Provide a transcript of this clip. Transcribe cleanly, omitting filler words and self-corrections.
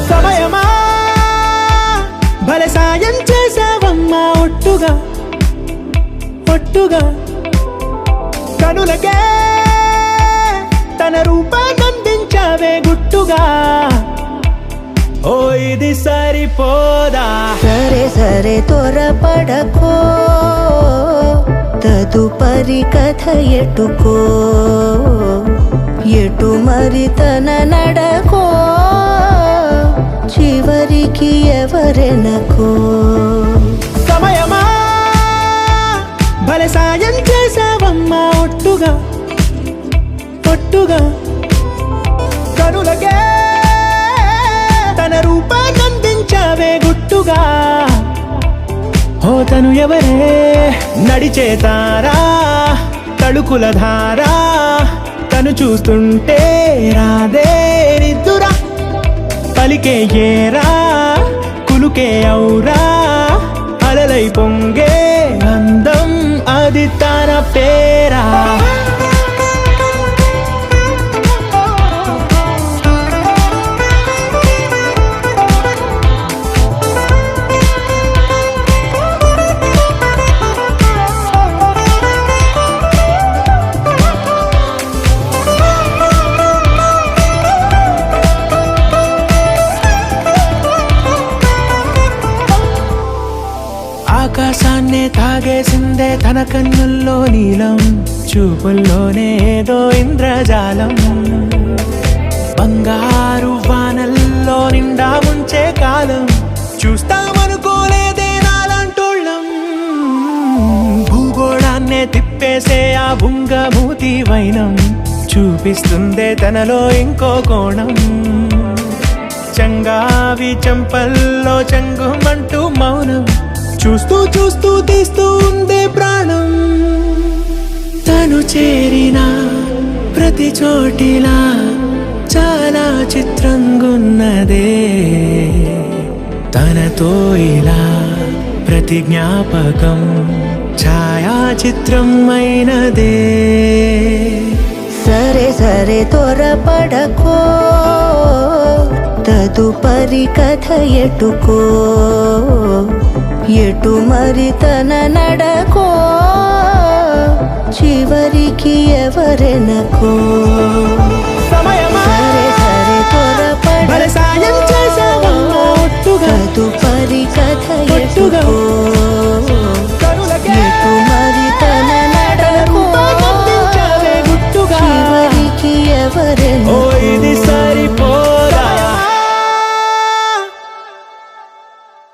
సమయమా భలే సాయం చేసావమ్మా ఒట్టుగా ఒట్టుగా కనులకే తన రూపాన్నందించావే గుట్టుగా ఓ ఇది సరిపోదా సరే సరే త్వరపడకో తదుపరి కథ ఎటుకో ఎటు మరి తన నడకో చివరికి ఎవరెనకో సమయమా భలే సాయం చేసావమ్మా ఒట్టుగా ఒట్టుగా కనులకే తన రూపాన్నందించావే గుట్టుగా ఓ తను ఎవరే నడిచే తారా తళుకుల ధారా తను చూస్తుంటే రాదే నిద్దురా పలికే ఏరా కులుకే ఔరా అలలై పొంగే అందం అది తన పేరా ఆకాశాన్నే తాగేసిందే తన కన్నుల్లో నీలం చూపుల్లోనే ఏదో ఇంద్రజాలం బంగారు వానల్లో నిండా ముంచే కాలం చూస్తామనుకోలేదే నాలాంటోళ్ళం భూగోళాన్నే తిప్పేసే ఆ బుంగమూతి వైనం చూపిస్తుందే తనలో ఇంకో కోణం చంగావి చంపల్లో చంగుమంటూ మౌనం చూస్తూ చూస్తూ తీస్తూ ఉందే ప్రాణం తను చేరిన ప్రతి చోటిలా చాలా చిత్రంగున్నదే తనతో ఇలా ప్రతి జ్ఞాపకం ఛాయాచిత్రం అయినదే సరే సరే త్వరపడకో తదుపరి కథ ఎటుకో ఎటు మరి తన నడకో చివరికి ఎవరెనకో సమయమా సరే సరే భలే సాయం చేసావమ్మా ఒట్టుగా తదుపరి కథ ఒట్టుగా ఎటుకో